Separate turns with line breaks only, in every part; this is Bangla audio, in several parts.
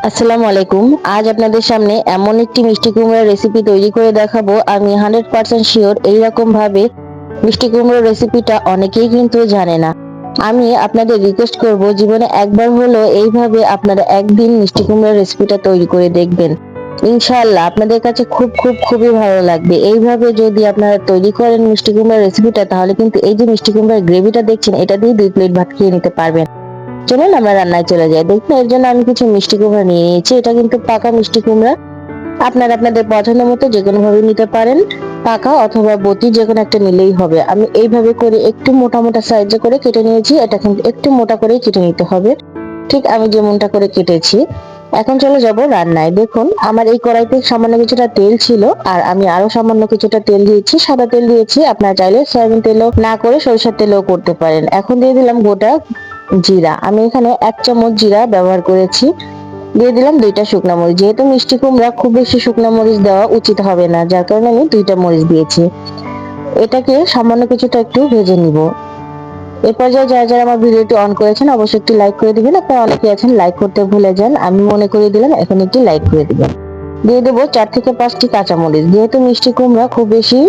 আসসালামু আলাইকুম। আজ আপনাদের সামনে এমন একটি মিষ্টি কুমড়ার রেসিপি তৈরি করে দেখাবো। আমি 100% শিওর এইরকম ভাবে মিষ্টি কুমড়োর রেসিপিটা অনেকেই কিন্তু জানে না। আমি আপনাদের রিকোয়েস্ট করব জীবনে একবার হলো এইভাবে আপনারা একদিন মিষ্টি কুমড়োর রেসিপিটা তৈরি করে দেখবেন। ইনশাআল্লাহ আপনাদের কাছে খুবই ভালো লাগবে। এইভাবে যদি আপনারা তৈরি করেন মিষ্টি কুমড়ার রেসিপিটা, তাহলে কিন্তু এই যে মিষ্টি কুমড়ার গ্রেভিটা দেখছেন, এটা দিয়ে 2 প্লেট ভাত খেয়ে নিতে পারবেন। চলুন আমরা রান্নায় চলে যাই। দেখুন, এর জন্য আমি কিছু মিষ্টি কুমড়া নিয়ে নিয়েছি। এটা কিন্তু পাকা মিষ্টি কুমড়া। আপনারা আপনাদের পছন্দ মতো যে কোনো ভাবে নিতে পারেন, পাকা অথবা বটি যে কোনো একটা নিলেই হবে। আমি এইভাবে করে একটু মোটা মোটা সাইজে করে কেটে নিয়েছি। এটা কিন্তু একটু মোটা করেই কেটে নিতে হবে, ঠিক আমি যেমনটা করে কেটেছি। এখন চলে যাব রান্নায়। দেখুন, আমার এই কড়াইতে সামান্য কিছুটা তেল ছিল, আর আমি আরো সামান্য কিছুটা তেল দিয়েছি, সাদা তেল দিয়েছি। আপনারা চাইলে সয়াবিন তেলও না করে সরিষার তেলও করতে পারেন। এখন দিয়ে দিলাম গোটা জিরা। আমি এখানে 1 চামচ জিরা ব্যবহার করেছি। দিয়ে দিলাম 2টা শুকনা মরিচ। যেহেতু মিষ্টি কুমড়া, খুব বেশি শুকনা মরিচ দেওয়া উচিত হবে না, যার কারণে আমি 2টা মরিচ দিয়েছি। এটাকে সামান্য কিছুটা একটু ভেজে নিব। এ পর্যায়ে যারা যারা আমার ভিডিওটি অন করেছেন অবশ্যই একটি লাইক করে দিবেন। আপনারা অনেকে আছেন লাইক করতে ভুলে যান, আমি মনে করিয়ে দিলাম এখন একটি লাইক করে দিবেন। দিয়ে দেবো 4 থেকে 5টি কাঁচামরিচ। যেহেতু মিষ্টি কুমড়া, খুব বেশি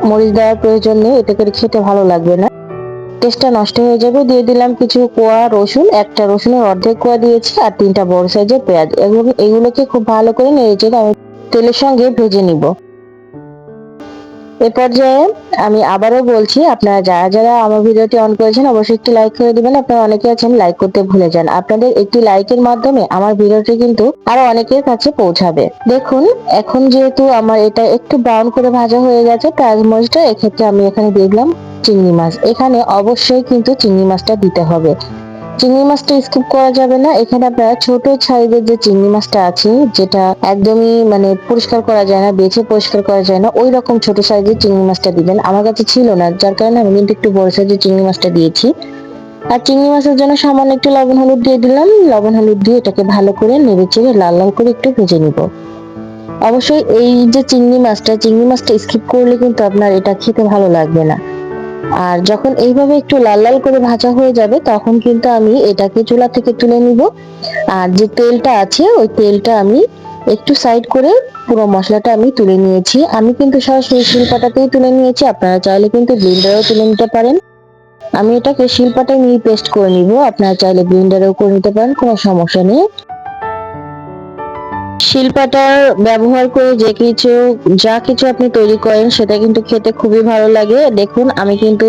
মরিচ দেওয়ার প্রয়োজন নেই, এতে করে খেতে ভালো লাগবে না, টেস্টটা নষ্ট হয়ে যাবে। দিয়ে দিলাম কিছু কোয়া রসুন, একটা রসুনের অর্ধেক কোয়া দিয়েছি, আর 3টা বড় সাইজের পেঁয়াজ। এগুলোকে খুব ভালো করে নেড়েচেড়ে আমি তেলের সঙ্গে ভেজে নিব। এ পর্যায়ে আমি আবারও বলছি, আপনারা যারা যারা আমার ভিডিওটি অন করেছেন অবশ্যই একটি লাইক করে দিবেন। আপনারা অনেকে আছেন লাইক করতে ভুলে যান। আপনাদের একটি লাইকের মাধ্যমে আমার ভিডিওটি কিন্তু আরো অনেকের কাছে পৌঁছাবে। দেখুন, এখন যেহেতু আমার এটা একটু ব্রাউন করে ভাজা হয়ে গেছে পেঁয়াজ মরিচটা, এক্ষেত্রে আমি এখানে দিয়ে দিলাম চিংড়ি মাছ। এখানে অবশ্যই কিন্তু চিংড়ি মাছটা দিতে হবে, চিংড়ি মাছটা স্কিপ করা যাবে না। এখানে আপনারা ছোট সাইজের যে চিংড়ি মাছটা আছে, যেটা একদমই মানে পরিষ্কার করা যায় না, বেছে পরিষ্কার করা যায় না, ওই রকম ছোট সাইজের চিংড়ি মাছটা দিবেন। আমার কাছে ছিল না, যার কারণে আমি কিন্তু একটু বড় সাইজের চিংড়ি মাছটা দিয়েছি। আর চিংড়ি মাছের জন্য সামান্য একটু লবণ হলুদ দিয়ে দিলাম। লবণ হলুদ দিয়ে এটাকে ভালো করে নেড়েচেড়ে লাল লাল করে একটু ভেজে নিব। অবশ্যই এই যে চিংড়ি মাছটা স্কিপ করলে কিন্তু আপনার এটা খেতে ভালো লাগবে না। আর যখন এইভাবে একটু লাল লাল করে ভাজা হয়ে যাবে, তখন কিন্তু আমি এটাকে চুলা থেকে তুলে নিব। আর যে তেলটা আছে, ওই তেলটা আমি একটু সাইড করে পুরো মশলাটা আমি তুলে নিয়েছি। আমি কিন্তু সরাসরি শিলপাটাতেই তুলে নিয়েছি, আপনারা চাইলে কিন্তু ব্লেন্ডারেও তুলে নিতে পারেন। আমি এটাকে শিলপাটায় নিয়ে পেস্ট করে নিব, আপনারা চাইলে ব্লেন্ডারেও করে নিতে পারেন, কোনো সমস্যা নেই। শিলপাটার ব্যবহার করে যা কিছু আপনি তৈরি করেন সেটা কিন্তু খেতে খুবই ভালো লাগে। দেখুন, আমি কিন্তু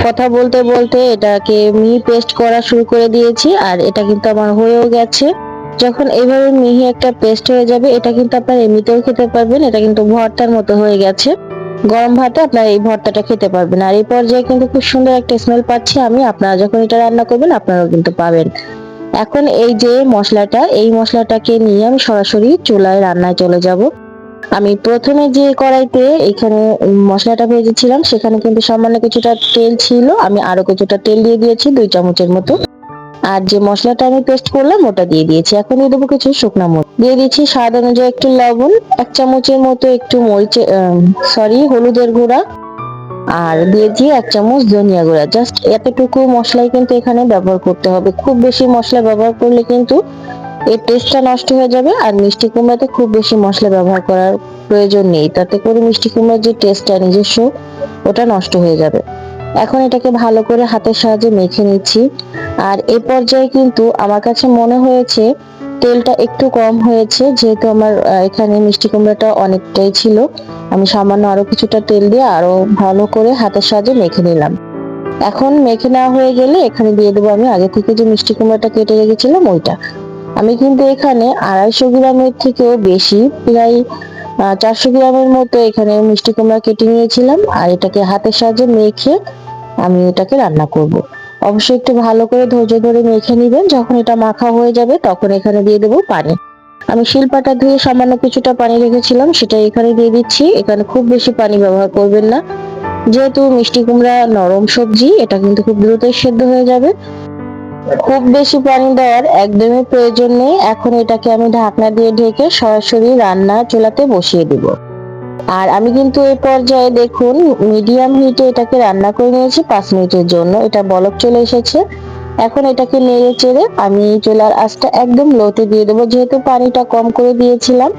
কথা বলতে বলতে এটাকে মিহি পেস্ট করা শুরু করে দিয়েছি, আর এটা কিন্তু আমার হয়েও গেছে। যখন এইভাবে মিহি একটা পেস্ট হয়ে যাবে, এটা কিন্তু আপনারা এমনিতেও খেতে পারবেন। এটা কিন্তু ভর্তার মতো হয়ে গেছে, গরম ভাতে আপনারা এই ভর্তাটা খেতে পারবেন। আর এই পর্যায়ে কিন্তু খুব সুন্দর একটা স্মেল পাচ্ছি আমি। আপনারা যখন এটা রান্না করবেন আপনারাও কিন্তু পাবেন। এখন এই যে মশলাটা, এই মশলাটাকে নিয়ে আমি সরাসরি চুলায় রান্নায় চলে যাব। আমি প্রথমে যে কড়াইতে এখানে মশলাটা ভেজেছিলাম, সেখানে কিন্তু সামান্য কিছুটা তেল ছিল। আমি আরো কিছুটা তেল দিয়ে দিয়েছি, 2 চামচের মতো। আর যে মশলাটা আমি পেস্ট করলাম ওটা দিয়ে দিয়েছি। এখন দিয়ে দেবো কিছু শুকনা মরিচ, দিয়ে দিচ্ছি স্বাদ অনুযায়ী একটু লবণ, 1 চামচের মতো একটু হলুদের গুঁড়া, আর দিয়েছি 1 চামচ ধনিয়া গুঁড়া। জাস্ট এতটুকু মশলাই কিন্তু এখানে ব্যবহার করতে হবে। খুব বেশি মশলা ব্যবহার করলে কিন্তু এর টেস্টটা নষ্ট হয়ে যাবে। আর মিষ্টি কুমড়াতে খুব বেশি মশলা ব্যবহার করার প্রয়োজন নেই, তাতে করে মিষ্টি কুমড়ার যে টেস্টটা নিজস্ব, ওটা নষ্ট হয়ে যাবে। এখন এটাকে ভালো করে হাতের সাহায্যে মেখে নিচ্ছি। আর এ পর্যায়ে কিন্তু আমার কাছে মনে হয়েছে তেলটা একটু কম হয়েছে, যেহেতু আমার এখানে মিষ্টি কুমড়াটা অনেকটাই ছিল। আমি সামান্য আরো কিছুটা তেল দিয়ে আরো ভালো করে হাতের সাহায্যে মেখে নিলাম। এখন মেখে নেওয়া হয়ে গেলে এখানে দিয়ে দেবো আমি আগে থেকে যে মিষ্টি কুমড়াটা কেটে রেখেছিলাম ওইটা। আমি কিন্তু এখানে 250 গ্রামের থেকেও বেশি, প্রায় 400 গ্রামের মতো এখানে মিষ্টি কুমড়া কেটে নিয়েছিলাম। আর এটাকে হাতের সাহায্যে মেখে আমি এটাকে রান্না করব। অবশ্যই একটু ভালো করে ধৈর্য ধরে মেখে নিবেন। যখন এটা মাখা হয়ে যাবে তখন এখানে দিয়ে দেবো পানি। আমি শিলপাটা ধুয়ে সামান্য কিছুটা পানি রেখেছিলাম, সেটা এখানে দিয়ে দিচ্ছি। এখানে খুব বেশি পানি ব্যবহার করবেন না, যেহেতু মিষ্টি কুমড়া নরম সবজি, এটা কিন্তু খুব দ্রুতই সেদ্ধ হয়ে যাবে। খুব বেশি পানি দেওয়ার একদমই প্রয়োজন নেই। এখন এটাকে আমি ঢাকনা দিয়ে ঢেকে সরাসরি রান্না চুলাতে বসিয়ে দিব। আর আমি কিন্তু এই পর্যায়ে দেখুন মিডিয়াম হিটে এটাকে রান্না করে নিয়েছি 5 মিনিটের জন্য। এটা বলক চলে এসেছে। এখন এটাকে নেড়ে চেড়ে আমি চুলার আঁচটা একদম লোতে দিয়ে দেবো, যেহেতু পানিটা কম করে দিয়েছিলাম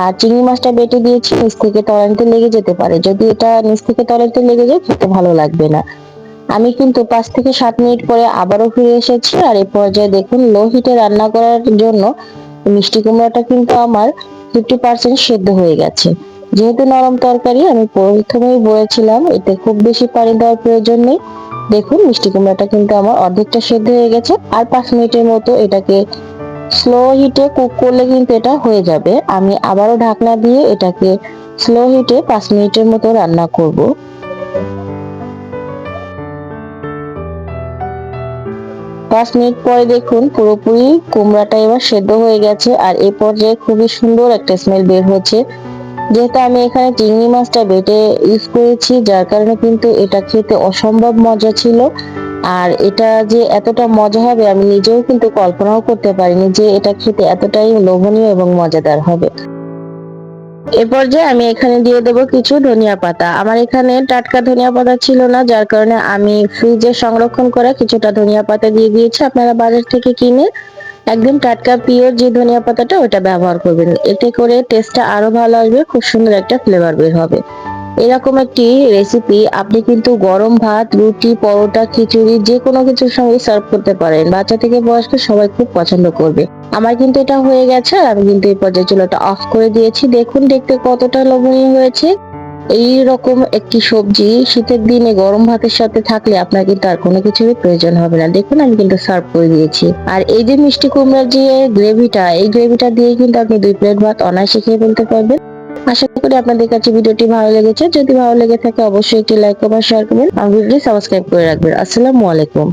আর চিংড়ি মাছটা বেটে দিয়েছি, নিচ থেকে তলানিতে লেগে যেতে পারে। যদি এটা নিচ থেকে তলানিতে লেগে যায় খেতে ভালো লাগবে না। আমি কিন্তু 5 থেকে 7 মিনিট পরে আবারও ফিরে এসেছি, আর এই পর্যায়ে দেখুন লো হিটে রান্না করার জন্য মিষ্টি কুমড়াটা কিন্তু আমার 50% সেদ্ধ হয়ে গেছে। যেহেতু নরম তরকারি আমি প্রথমেই বলেছিলাম এতে খুব বেশি পানি দেওয়ার প্রয়োজন নেই। দেখুন মিষ্টি কুমড়াটা কিন্তু আমার অর্ধেকটা সেদ্ধ হয়ে গেছে, আর 5 মিনিটের মতো এটাকে স্লো হিটে কুক করলে কিন্তু এটা হয়ে যাবে। আমি আবারও ঢাকনা দিয়ে এটাকে স্লো হিটে 5 মিনিটের মতো রান্না করব। 5 মিনিট পরে দেখুন পুরোপুরি কুমড়াটা এবার সেদ্ধ হয়ে গেছে, আর এই পর্যায়ে খুবই সুন্দর একটা স্মেল বের হচ্ছে। যেহেতু আমি এখানে চিংড়ি মাছটা বেটে ইউজ করেছি, যার কারণে কিন্তু এটা খেতে অসম্ভব মজা ছিল। আর এটা যে এতটা মজা হবে আমি নিজেও কিন্তু কল্পনাও করতে পারিনি যে এটা খেতে এতটাই লোভনীয় এবং মজাদার হবে। এ পর্যায়ে আমি এখানে দিয়ে দেব কিছু ধনিয়া পাতা। আমার এখানে টাটকা ধনিয়া পাতা ছিল না, যার কারণে আমি ফ্রিজে সংরক্ষণ করা কিছুটা ধনিয়া পাতা দিয়ে দিয়েছি। আপনারা বাজার থেকে কিনে একদম টাটকা পিওর যে ধনিয়া পাতাটা ওটা ব্যবহার করবেন, এতে করে টেস্টটা আরো ভালো আসবে, খুব সুন্দর একটা ফ্লেভার বের হবে। এরকম একটি রেসিপি আপনি কিন্তু গরম ভাত, রুটি, পরোটা, খিচুড়ি যে কোনো কিছুর সঙ্গে সার্ভ করতে পারেন। বাচ্চা থেকে বয়স্ক সবাই খুব পছন্দ করবে। আমার কিন্তু এটা হয়ে গেছে আর আমি কিন্তু এই পর্যায়ে চুলাটা অফ করে দিয়েছি। দেখুন দেখতে কতটা লোভনীয় হয়েছে। এই রকম একটি সবজি শীতের দিনে গরম ভাতের সাথে থাকলে আপনার কিন্তু আর কোনো কিছুরই প্রয়োজন হবে না। দেখুন আমি কিন্তু সার্ভ করে দিয়েছি। আর এই যে মিষ্টি কুমড়ার যে গ্রেভিটা, এই গ্রেভিটা দিয়ে কিন্তু আপনি 2 প্লেট ভাত অনায়াসে খেয়ে ফেলতে পারবেন। আশা করি আপনাদের কাছে ভিডিওটি ভালো লেগেছে। যদি ভালো লেগে থাকে অবশ্যই একটি লাইক কমেন্ট শেয়ার করবেন। আর ভিডিওটি সাবস্ক্রাইব করে রাখবেন। আসসালামু আলাইকুম।